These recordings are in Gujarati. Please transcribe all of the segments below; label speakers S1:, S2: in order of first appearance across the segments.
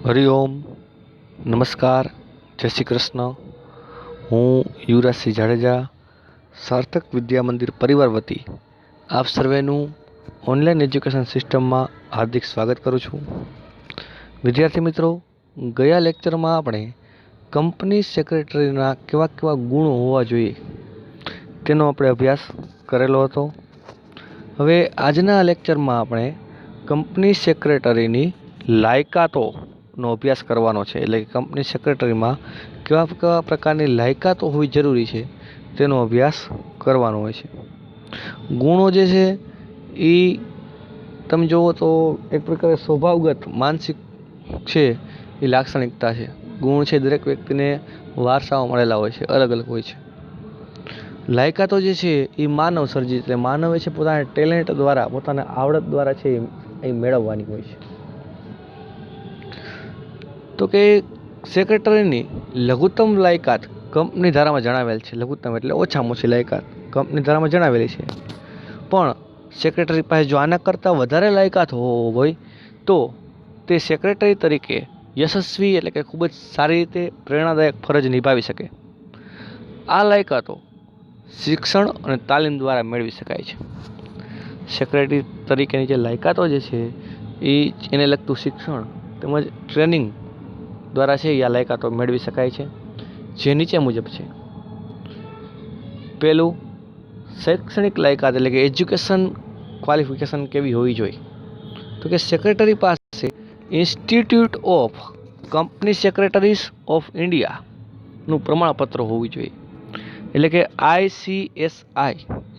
S1: હરિઓમ, નમસ્કાર, જય શ્રી કૃષ્ણ. હું યુવરાજસિંહ જાડેજા, સાર્થક વિદ્યા મંદિર પરિવાર વતી આપ સર્વેનું ઓનલાઈન એજ્યુકેશન સિસ્ટમમાં હાર્દિક સ્વાગત કરું છું. વિદ્યાર્થી મિત્રો, ગયા લેક્ચરમાં આપણે કંપની સેક્રેટરીના કેવા કેવા ગુણો હોવા જોઈએ તેનો આપણે અભ્યાસ કરેલો હતો. હવે આજના લેક્ચરમાં આપણે કંપની સેક્રેટરીની લાયકાતોનો અભ્યાસ કરવાનો છે. એટલે કે કંપની સેક્રેટરીમાં કેવા કેવા પ્રકારની લાયકાતો હોવી જરૂરી છે તેનો અભ્યાસ કરવાનો હોય છે. ગુણો જે છે એ તમે જુઓ તો એક પ્રકારે સ્વભાવગત માનસિક છે એ લાક્ષણિકતા છે. ગુણ છે દરેક વ્યક્તિને વારસામાં મળેલા હોય છે, અલગ અલગ હોય છે. લાયકાતો જે છે એ માનવ સર્જિત, એટલે માનવે છે પોતાના ટેલેન્ટ દ્વારા, પોતાના આવડત દ્વારા છે એ મેળવવાની હોય છે. તો કે સેક્રેટરીની લઘુત્તમ લાયકાત કંપની ધારામાં જણાવેલ છે. લઘુત્તમ એટલે ઓછામાં ઓછી લાયકાત કંપની ધારામાં જણાવેલી છે. પણ સેક્રેટરી પાસે જો આના કરતાં વધારે લાયકાત હોય તો તે સેક્રેટરી તરીકે યશસ્વી એટલે કે ખૂબ જ સારી રીતે પ્રેરણાદાયક ફરજ નિભાવી શકે. આ લાયકાતો શિક્ષણ અને તાલીમ દ્વારા મેળવી શકાય છે. સેક્રેટરી તરીકેની જે લાયકાતો જે છે એને લગતું શિક્ષણ તેમજ ટ્રેનિંગ દ્વારા છે એ આ લાયકાતો મેળવી શકાય છે, જે નીચે મુજબ છે. પહેલું, શૈક્ષણિક લાયકાત એટલે કે એજ્યુકેશન ક્વોલિફિકેશન કેવી હોવી જોઈએ? તો કે સેક્રેટરી પાસે institute of company secretaries of ઇન્ડિયાનું પ્રમાણપત્ર હોવું જોઈએ. એટલે કે ICSI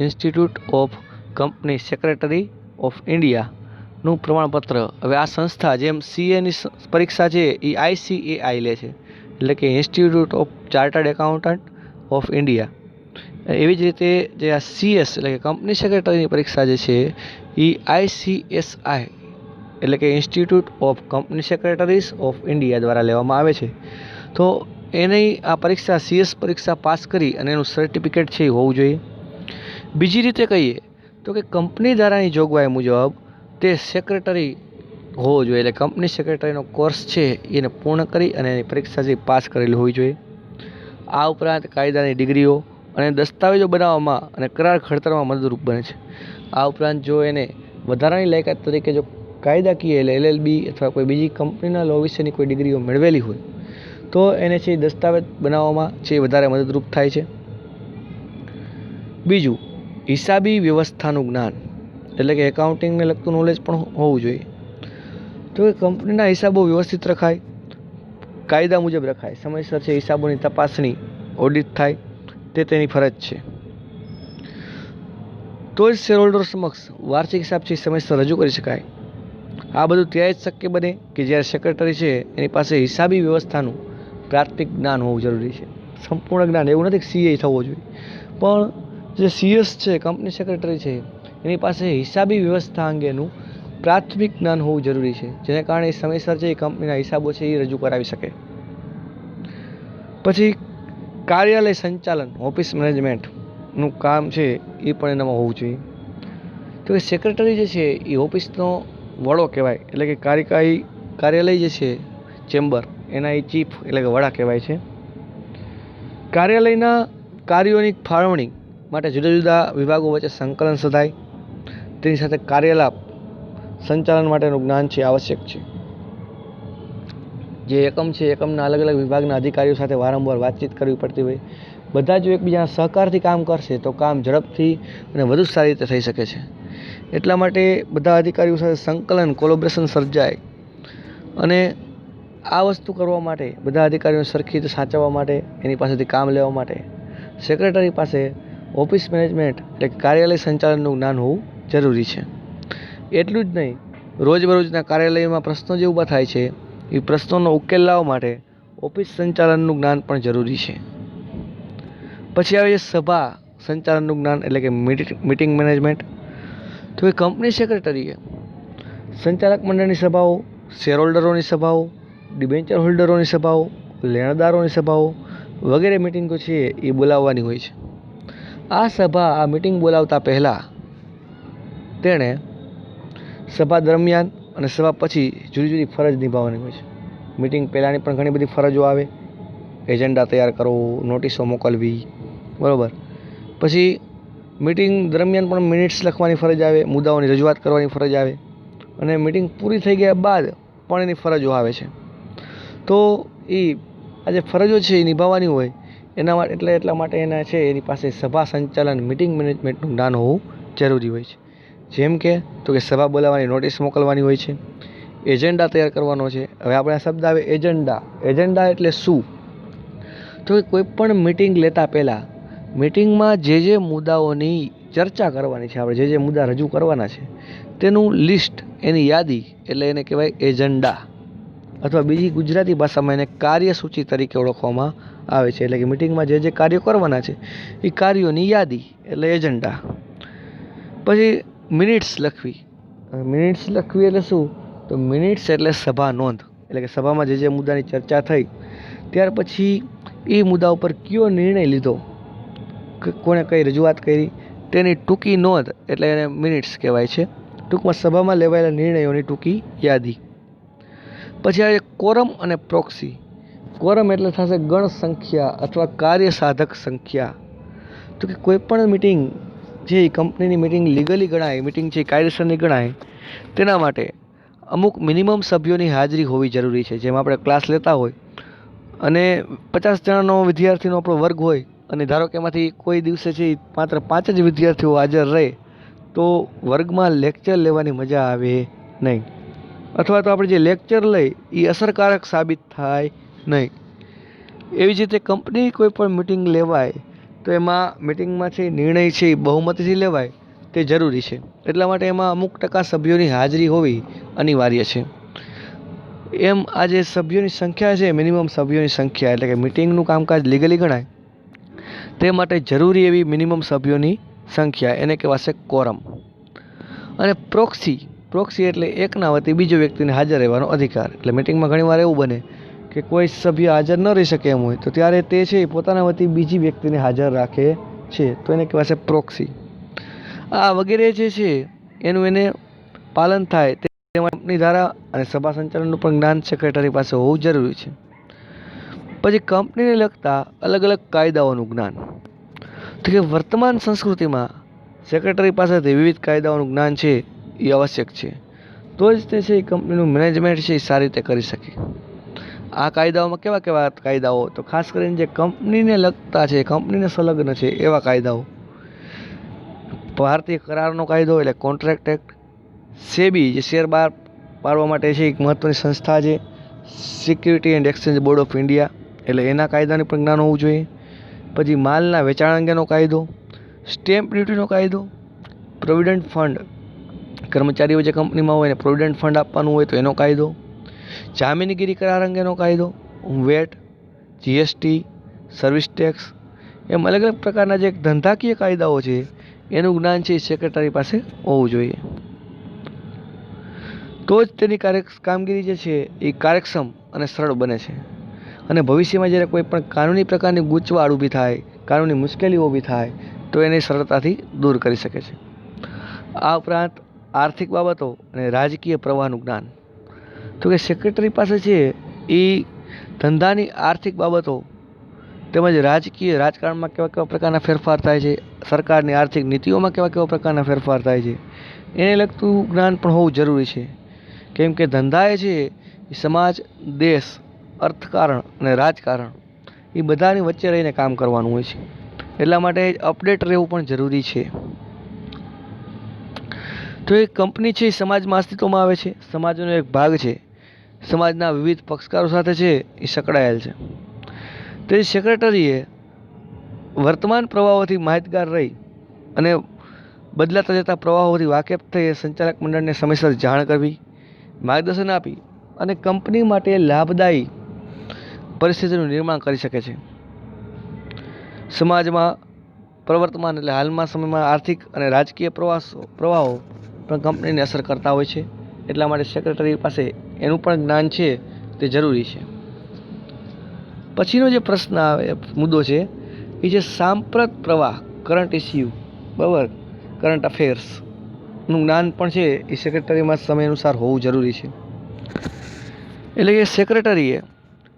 S1: institute of company secretary of ઇન્ડિયાનું પ્રમાણપત્ર. હવે આ સંસ્થા જેમ CAની પરીક્ષા છે એ ICAI લે છે, એટલે કે institute of chartered accountant of India. એવી જ રીતે જે આ CS એટલે કે કંપની સેક્રેટરીની પરીક્ષા જે છે એ ICSI એટલે કે institute of company secretaries of India દ્વારા લેવામાં આવે છે. તો એની આ પરીક્ષા CS પરીક્ષા પાસ કરી અને એનું સર્ટિફિકેટ છે એ હોવું જોઈએ. બીજી રીતે કહીએ તો કે કંપની ધારાની જોગવાઈ મુજબ તે સેક્રેટરી હોવો જોઈએ, એટલે કંપની સેક્રેટરીનો કોર્સ છે એને પૂર્ણ કરી અને એની પરીક્ષા છે પાસ કરેલી હોવી જોઈએ. આ ઉપરાંત કાયદાની ડિગ્રીઓ અને દસ્તાવેજો બનાવવામાં અને કરાર ઘડતરમાં મદદરૂપ બને છે. આ ઉપરાંત જો એને વધારાની લાયકાત તરીકે જો કાયદાકીય એટલે LLB અથવા કોઈ બીજી કંપનીના લો વિશેની કોઈ ડિગ્રીઓ મેળવેલી હોય તો એને છે દસ્તાવેજ બનાવવામાં છે વધારે મદદરૂપ થાય છે. બીજું, હિસાબી વ્યવસ્થાનું જ્ઞાન એટલે કે એકાઉન્ટિંગને લગતું નોલેજ પણ હોવું જોઈએ. તો એ કંપનીના હિસાબો વ્યવસ્થિત રખાય, કાયદા મુજબ રખાય, સમયસર છે હિસાબોની તપાસણી ઓડિટ થાય તે તેની ફરજ છે. તો જ શેરહોલ્ડર સમક્ષ વાર્ષિક હિસાબ છે સમયસર રજૂ કરી શકાય. આ બધું ત્યારે જ શક્ય બને કે જ્યારે સેક્રેટરી છે એની પાસે હિસાબી વ્યવસ્થાનું પ્રાથમિક જ્ઞાન હોવું જરૂરી છે. સંપૂર્ણ જ્ઞાન, એવું નથી કે CA થવો જોઈએ, પણ જે CS છે કંપની સેક્રેટરી છે એની પાસે હિસાબી વ્યવસ્થા અંગેનું પ્રાથમિક જ્ઞાન હોવું જરૂરી છે, જેને કારણે સમયસર છે એ કંપનીના હિસાબો છે એ રજૂ કરાવી શકે. પછી કાર્યાલય સંચાલન, ઓફિસ મેનેજમેન્ટનું કામ છે એ પણ એનામાં હોવું જોઈએ. તો એ સેક્રેટરી જે છે એ ઓફિસનો વડો કહેવાય, એટલે કે કાર્યાલય જે છે ચેમ્બર એના એ ચીફ એટલે કે વડા કહેવાય છે. કાર્યાલયના કાર્યોની ફાળવણી માટે જુદા જુદા વિભાગો વચ્ચે સંકલન સધાય, તેની સાથે કાર્યલાપ સંચાલન માટેનું જ્ઞાન છે આવશ્યક છે. જે એકમ છે એકમના અલગ અલગ વિભાગના અધિકારીઓ સાથે વારંવાર વાતચીત કરવી પડતી હોય. બધા જો એકબીજાના સહકારથી કામ કરશે તો કામ ઝડપથી અને વધુ સારી રીતે થઈ શકે છે. એટલા માટે બધા અધિકારીઓ સાથે સંકલન, કોલેબોરેશન સર્જાય અને આ વસ્તુ કરવા માટે બધા અધિકારીઓને સરખી રીતે સાચવવા માટે, એની પાસેથી કામ લેવા માટે સેક્રેટરી પાસે ઓફિસ મેનેજમેન્ટ એટલે કાર્યાલય સંચાલનનું જ્ઞાન હોવું જરૂરી છે. એટલું જ નહીં, રોજબરોજના કાર્યાલયમાં પ્રશ્નો જે ઊભા થાય છે એ પ્રશ્નોનો ઉકેલ લાવવા માટે ઓફિસ સંચાલનનું જ્ઞાન પણ જરૂરી છે. પછી આવે છે સભા સંચાલનનું જ્ઞાન એટલે કે મીટિંગ મેનેજમેન્ટ. તો એ કંપની સેક્રેટરીએ સંચાલક મંડળની સભાઓ, શેરહોલ્ડરોની સભાઓ, ડિબેન્ચર હોલ્ડરોની સભાઓ, લેણદારોની સભાઓ વગેરે મિટિંગો છે એ બોલાવવાની હોય છે. આ મિટિંગ બોલાવતા પહેલાં તેણે સભા દરમિયાન અને સભા પછી જુદી જુદી ફરજ નિભાવવાની હોય છે. મીટિંગ પહેલાંની પણ ઘણી બધી ફરજો આવે, એજન્ડા તૈયાર કરવો, નોટિસો મોકલવી, બરાબર. પછી મીટિંગ દરમિયાન પણ મિનિટ્સ લખવાની ફરજ આવે, મુદ્દાઓની રજૂઆત કરવાની ફરજ આવે, અને મીટિંગ પૂરી થઈ ગયા બાદ પણ એની ફરજો આવે છે. તો એ આ જે ફરજો છે એ નિભાવવાની હોય એના માટે એટલા માટે એના છે એની પાસે સભા સંચાલન મિટિંગ મેનેજમેન્ટનું જ્ઞાન હોવું જરૂરી હોય છે. જેમ કે સભા બોલાવવાની નોટિસ મોકલવાની હોય છે, એજન્ડા તૈયાર કરવાનો છે. હવે આપણે આ શબ્દ આવે એજન્ડા. એજન્ડા એટલે શું? તો કોઈ પણ મિટિંગ લેતા પહેલાં મિટિંગમાં જે મુદ્દાઓની ચર્ચા કરવાની છે, આપણે જે મુદ્દા રજૂ કરવાના છે તેનું લિસ્ટ, એની યાદી એટલે એને કહેવાય એજન્ડા, અથવા બીજી ગુજરાતી ભાષામાં એને કાર્યસૂચિ તરીકે ઓળખવામાં આવે છે. એટલે કે મિટિંગમાં જે કાર્યો કરવાના છે એ કાર્યોની યાદી એટલે એજન્ડા. પછી મિનિટ્સ લખવી. મિનિટ્સ લખવી એટલે શું? તો મિનિટ્સ એટલે સભા નોંધ, એટલે કે સભામાં જે મુદ્દાની ચર્ચા થઈ ત્યાર પછી એ મુદ્દા ઉપર કયો નિર્ણય લીધો, કોણે કઈ રજૂઆત કરી તેની ટૂંકી નોંધ એટલે એને મિનિટ્સ કહેવાય છે. ટૂંકમાં સભામાં લેવાયેલા નિર્ણયોની ટૂંકી યાદી. પછી આવે કોરમ અને પ્રોક્સી. કોરમ એટલે થશે ગણ સંખ્યા અથવા કાર્ય સાધક સંખ્યા. તો કે કોઈ પણ મિટિંગ જે કંપનીની મિટિંગ લીગલી ગણાય, મિટિંગ છે કાયદેસરની ગણાય, તેના માટે અમુક મિનિમમ સભ્યોની હાજરી હોવી જરૂરી છે. જેમ આપણે ક્લાસ લેતા હોય અને 50 જણાનો વિદ્યાર્થીનો આપણો વર્ગ હોય અને ધારો કે એમાંથી કોઈ દિવસે છે માત્ર 5 જ વિદ્યાર્થીઓ હાજર રહે તો વર્ગમાં લેક્ચર લેવાની મજા આવે નહીં, અથવા તો આપણે જે લેક્ચર લઈ એ અસરકારક સાબિત થાય નહીં. એવી જ રીતે કંપની કોઈ પણ મિટિંગ લેવાય તો એમાં મિટિંગમાં છે નિર્ણય છે એ બહુમતીથી લેવાય તે જરૂરી છે. એટલા માટે એમાં અમુક ટકા સભ્યોની હાજરી હોવી અનિવાર્ય છે. એમ આ જે સભ્યોની સંખ્યા છે, મિનિમમ સભ્યોની સંખ્યા એટલે કે મિટિંગનું કામકાજ લીગલી ગણાય તે માટે જરૂરી એવી મિનિમમ સભ્યોની સંખ્યા એને કહેવાશે કોરમ. અને પ્રોક્સી એટલે એકના વતી બીજો વ્યક્તિને હાજર રહેવાનો અધિકાર. એટલે મિટિંગમાં ઘણીવાર એવું બને કે કોઈ સભ્ય હાજર ન રહી શકે એમ હોય તો ત્યારે તે છે પોતાના વતી બીજી વ્યક્તિને હાજર રાખે છે, તો એને કહેવાશે પ્રોક્સી. આ વગેરે જે છે એનું એને પાલન થાય તે કંપની ધારા અને સભા સંચાલનનું પણ જ્ઞાન સેક્રેટરી પાસે હોવું જરૂરી છે. પછી કંપનીને લગતા અલગ અલગ કાયદાઓનું જ્ઞાન. તો કે વર્તમાન સંસ્કૃતિમાં સેક્રેટરી પાસેથી વિવિધ કાયદાઓનું જ્ઞાન છે એ આવશ્યક છે, તો જ તે છે એ કંપનીનું મેનેજમેન્ટ છે એ સારી રીતે કરી શકે. આ કાયદાઓમાં કેવા કાયદાઓ? તો ખાસ કરીને જે કંપનીને લગતા છે, કંપનીને સંલગ્ન છે એવા કાયદાઓ. ભારતીય કરારનો કાયદો એટલે કોન્ટ્રાક્ટ એક્ટ. સેબી જે શેર બહાર પાડવા માટે છે એક મહત્ત્વની સંસ્થા છે. Security and exchange board of India એટલે એના કાયદાનું પણ જ્ઞાન હોવું જોઈએ. પછી માલના વેચાણ અંગેનો કાયદો, સ્ટેમ્પ ડ્યુટીનો કાયદો, પ્રોવિડન્ટ ફંડ, કર્મચારીઓ જે કંપનીમાં હોય એને પ્રોવિડન્ટ ફંડ આપવાનું હોય તો એનો કાયદો, જામીનગીરી કરાર અંગેનો કાયદો, વેટ, જીએસટી, સર્વિસ ટેક્સ, એમ અલગ અલગ પ્રકારના જે ધંધાકીય કાયદાઓ છે એનું જ્ઞાન છે એ સેક્રેટરી પાસે હોવું જોઈએ. તો જ તેની કામગીરી જે છે એ કાર્યક્ષમ અને સરળ બને છે. અને ભવિષ્યમાં જ્યારે કોઈ પણ કાનૂની પ્રકારની ગૂંચવાડ ઊભી થાય, કાનૂની મુશ્કેલીઓ ઊભી થાય તો એને સરળતાથી દૂર કરી શકે છે. આ ઉપરાંત આર્થિક બાબતો અને રાજકીય પ્રવાહનું જ્ઞાન. તો કે સેક્રેટરી પાસે છે એ ધંધાની આર્થિક બાબતો તેમજ રાજકારણમાં કેવા પ્રકારના ફેરફાર થાય છે, સરકારની આર્થિક નીતિઓમાં કેવા પ્રકારના ફેરફાર થાય છે એને લગતું જ્ઞાન પણ હોવું જરૂરી છે. કેમ કે ધંધા એ છે એ સમાજ, દેશ, અર્થકારણ અને રાજકારણ એ બધાની વચ્ચે રહીને કામ કરવાનું હોય છે. એટલા માટે અપડેટ રહેવું પણ જરૂરી છે. તો એ કંપની છે એ સમાજમાં અસ્તિત્વમાં આવે છે, સમાજનો એક ભાગ છે, સમાજના વિવિધ પક્ષકારો સાથે છે એ સંકળાયેલ છે. તેથી સેક્રેટરીએ વર્તમાન પ્રવાહોથી માહિતગાર રહી અને બદલાતા જતા પ્રવાહોથી વાકેફ થઈ સંચાલક મંડળને સમયસર જાણ કરવી, માર્ગદર્શન આપી અને કંપની માટે લાભદાયી પરિસ્થિતિનું નિર્માણ કરી શકે છે. સમાજમાં પ્રવર્તમાન એટલે હાલમાં સમયમાં આર્થિક અને રાજકીય પ્રવાહો પણ કંપનીને અસર કરતા હોય છે. એટલા માટે સેક્રેટરી પાસે એનું પણ જ્ઞાન છે તે જરૂરી છે. પછીનો જે પ્રશ્ન આવે મુદ્દો છે એ છે સાંપ્રત પ્રવાહ, કરંટ ઇસ્યુ, બરાબર, કરંટ અફેર્સનું જ્ઞાન પણ છે એ સેક્રેટરીમાં સમય અનુસાર હોવું જરૂરી છે. એટલે કે સેક્રેટરીએ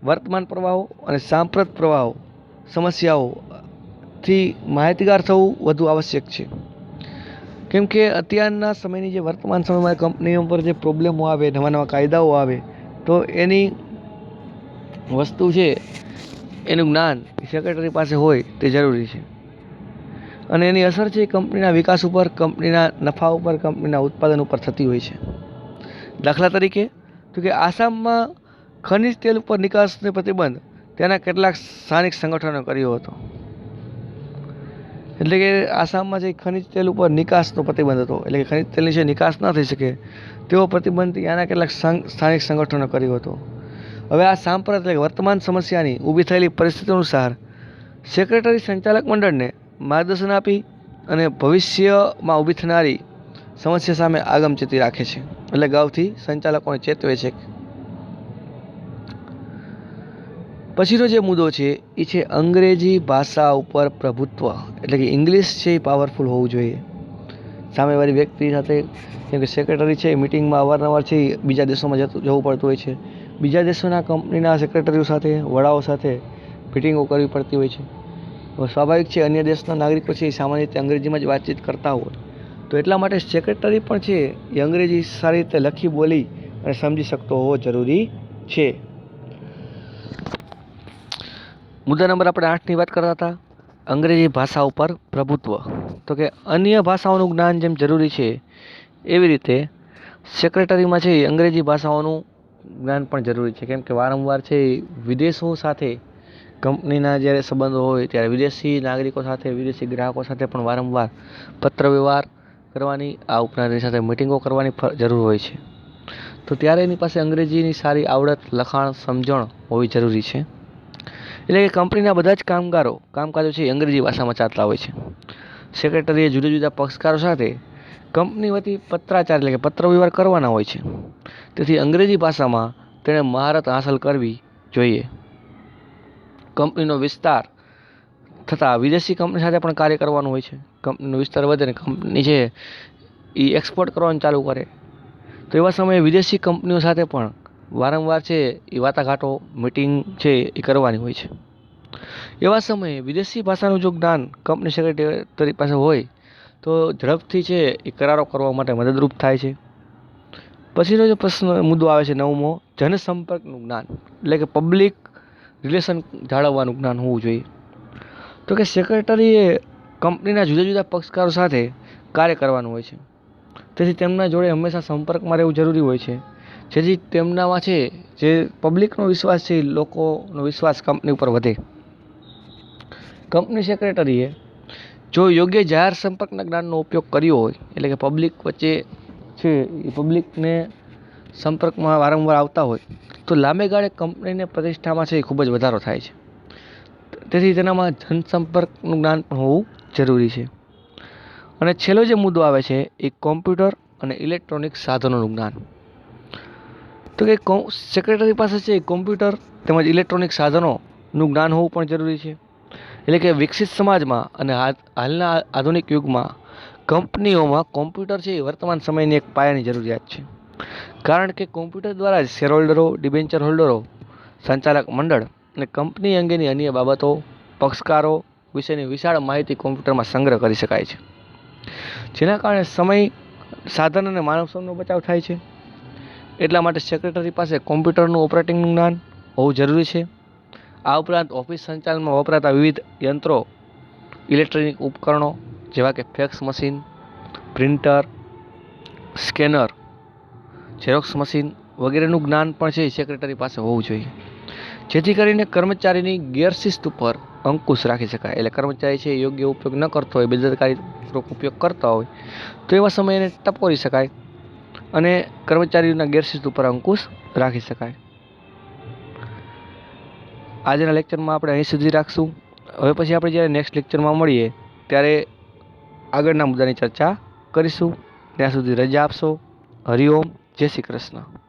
S1: વર્તમાન પ્રવાહો અને સાંપ્રત પ્રવાહો સમસ્યાઓથી માહિતગાર થવું વધુ આવશ્યક છે. કેમ કે અત્યારના સમયની જે વર્તમાન સમયમાં કંપનીઓ પર જે પ્રોબ્લેમો આવે, નવા નવા કાયદાઓ આવે, તો એની વસ્તુ છે એનું જ્ઞાન સેક્રેટરી પાસે હોય તે જરૂરી છે. અને એની અસર છે કંપનીના વિકાસ ઉપર, કંપનીના નફા ઉપર, કંપનીના ઉત્પાદન ઉપર થતી હોય છે. દાખલા તરીકે તો કે આસામમાં ખનિજ તેલ ઉપર નિકાસને પ્રતિબંધ તેના કેટલાક સ્થાનિક સંગઠનો કર્યો હતો. એટલે કે આસામમાં જે ખનિજ તેલ ઉપર નિકાસનો પ્રતિબંધ હતો, એટલે કે ખનિજ તેલની જે નિકાસ ન થઈ શકે તેવો પ્રતિબંધ ત્યાંના કેટલાક સ્થાનિક સંગઠનો કર્યો હતો. હવે આ સાંપ્રત એટલે કે વર્તમાન સમસ્યાની ઊભી થયેલી પરિસ્થિતિ અનુસાર સેક્રેટરી સંચાલક મંડળને માર્ગદર્શન આપી અને ભવિષ્યમાં ઊભી થનારી સમસ્યા સામે આગમચેતી રાખે છે. એટલે અગાઉથી સંચાલકોને ચેતવે છે. પછીનો જે મુદ્દો છે એ છે અંગ્રેજી ભાષા ઉપર પ્રભુત્વ. એટલે કે ઇંગ્લિશ છે એ પાવરફુલ હોવું જોઈએ સામેવાળી વ્યક્તિ સાથે. કેમ કે સેક્રેટરી છે મિટિંગમાં અવારનવાર છે બીજા દેશોમાં જવું પડતું હોય છે. બીજા દેશોના કંપનીના સેક્રેટરીઓ સાથે, વડાઓ સાથે મિટિંગો કરવી પડતી હોય છે. સ્વાભાવિક છે અન્ય દેશના નાગરિકો છે એ સામાન્ય રીતે અંગ્રેજીમાં જ વાતચીત કરતા હોય, તો એટલા માટે સેક્રેટરી પણ છે એ અંગ્રેજી સારી રીતે લખી, બોલી અને સમજી શકતો હોવો જરૂરી છે. મુદ્દા નંબર આપણે 8ની વાત કરતા હતા, અંગ્રેજી ભાષા ઉપર પ્રભુત્વ. તો કે અન્ય ભાષાઓનું જ્ઞાન જેમ જરૂરી છે એવી રીતે સેક્રેટરીમાં છે એ અંગ્રેજી ભાષાઓનું જ્ઞાન પણ જરૂરી છે. કેમ કે વારંવાર છે વિદેશો સાથે કંપનીના જ્યારે સંબંધો હોય ત્યારે વિદેશી નાગરિકો સાથે, વિદેશી ગ્રાહકો સાથે પણ વારંવાર પત્ર વ્યવહાર કરવાની, આ ઉપરાંત એની સાથે મિટિંગો કરવાની જરૂર હોય છે. તો ત્યારે એની પાસે અંગ્રેજીની સારી આવડત, લખાણ, સમજણ હોવી જરૂરી છે. એટલે કે કંપનીના બધા જ કામકાજો છે અંગ્રેજી ભાષામાં ચાલતા હોય છે. સેક્રેટરીએ જુદા જુદા પક્ષકારો સાથે કંપની વતી પત્રાચાર એટલે કે પત્ર વ્યવહાર કરવાના હોય છે. તેથી અંગ્રેજી ભાષામાં તેણે મહારત હાંસલ કરવી જોઈએ. કંપનીનો વિસ્તાર થતાં વિદેશી કંપની સાથે પણ કાર્ય કરવાનું હોય છે. કંપનીનો વિસ્તાર વધે ને કંપની છે એ એક્સપોર્ટ કરવાનું ચાલુ કરે, તો એવા સમયે વિદેશી કંપનીઓ સાથે પણ વારંવાર છે એ વાટાઘાટો, મિટિંગ છે એ કરવાની હોય છે. એવા સમયે વિદેશી ભાષાનું જો જ્ઞાન કંપની સેક્રેટરી પાસે હોય તો ઝડપથી છે એ કરારો કરવા માટે મદદરૂપ થાય છે. પછીનો જે મુદ્દો આવે છે 9મો, જનસંપર્કનું જ્ઞાન. એટલે કે પબ્લિક રિલેશન જાળવવાનું જ્ઞાન હોવું જોઈએ. તો કે સેક્રેટરીએ કંપનીના જુદા જુદા પક્ષકારો સાથે કાર્ય કરવાનું હોય છે. તેથી તેમના જોડે હંમેશા સંપર્કમાં રહેવું જરૂરી હોય છે, જેથી તેમનામાં છે જે પબ્લિકનો વિશ્વાસ છે, લોકોનો વિશ્વાસ કંપની ઉપર વધે. કંપની સેક્રેટરીએ જો યોગ્ય જાહેર સંપર્કના જ્ઞાનનો ઉપયોગ કર્યો હોય, એટલે કે પબ્લિક વચ્ચે છે એ પબ્લિકને સંપર્કમાં વારંવાર આવતા હોય, તો લાંબે ગાળે કંપનીને પ્રતિષ્ઠામાં છે એ ખૂબ જ વધારો થાય છે. તેથી તેનામાં જનસંપર્કનું જ્ઞાન પણ હોવું જરૂરી છે. અને છેલ્લો જે મુદ્દો આવે છે એ કોમ્પ્યુટર અને ઇલેક્ટ્રોનિક સાધનોનું જ્ઞાન. તો કે સેક્રેટરી પાસે છે કોમ્પ્યુટર તેમજ ઇલેક્ટ્રોનિક સાધનોનું જ્ઞાન હોવું પણ જરૂરી છે. એટલે કે વિકસિત સમાજમાં અને હાલના આધુનિક યુગમાં કંપનીઓમાં કોમ્પ્યુટર છે એ વર્તમાન સમયની એક પાયાની જરૂરિયાત છે. કારણ કે કોમ્પ્યુટર દ્વારા જ શેર હોલ્ડરો, ડિબેન્ચર હોલ્ડરો, સંચાલક મંડળ અને કંપની અંગેની અન્ય બાબતો, પક્ષકારો વિશેની વિશાળ માહિતી કોમ્પ્યુટરમાં સંગ્રહ કરી શકાય છે. જેના કારણે સમય, સાધન અને માનવ શ્રમનો બચાવ થાય છે. એટલા માટે સેક્રેટરી પાસે કોમ્પ્યુટરનું ઓપરેટિંગનું જ્ઞાન હોવું જરૂરી છે. આ ઉપરાંત ઓફિસ સંચાલનમાં વપરાતા વિવિધ યંત્રો, ઇલેક્ટ્રોનિક ઉપકરણો જેવા કે fax machine, printer, scanner, xerox machine વગેરેનું જ્ઞાન પણ છે સેક્રેટરી પાસે હોવું જોઈએ, જેથી કરીને કર્મચારીની ગેરશિસ્ત ઉપર અંકુશ રાખી શકાય. એટલે કર્મચારી છે યોગ્ય ઉપયોગ ન કરતો હોય, બેદરકારીપૂર્વક ઉપયોગ કરતા હોય, તો એવા સમયે એને ટપોરી શકાય અને કર્મચારીઓના ગેરશિસ્ત ઉપર અંકુશ રાખી શકાય. આજના લેક્ચરમાં આપણે અહીં સુધી રાખશું. હવે પછી આપણે જ્યારે નેક્સ્ટ લેક્ચરમાં મળીએ ત્યારે આગળના મુદ્દાની ચર્ચા કરીશું. ત્યાં સુધી રજા આપશો. હરિઓમ, જય શ્રી કૃષ્ણ.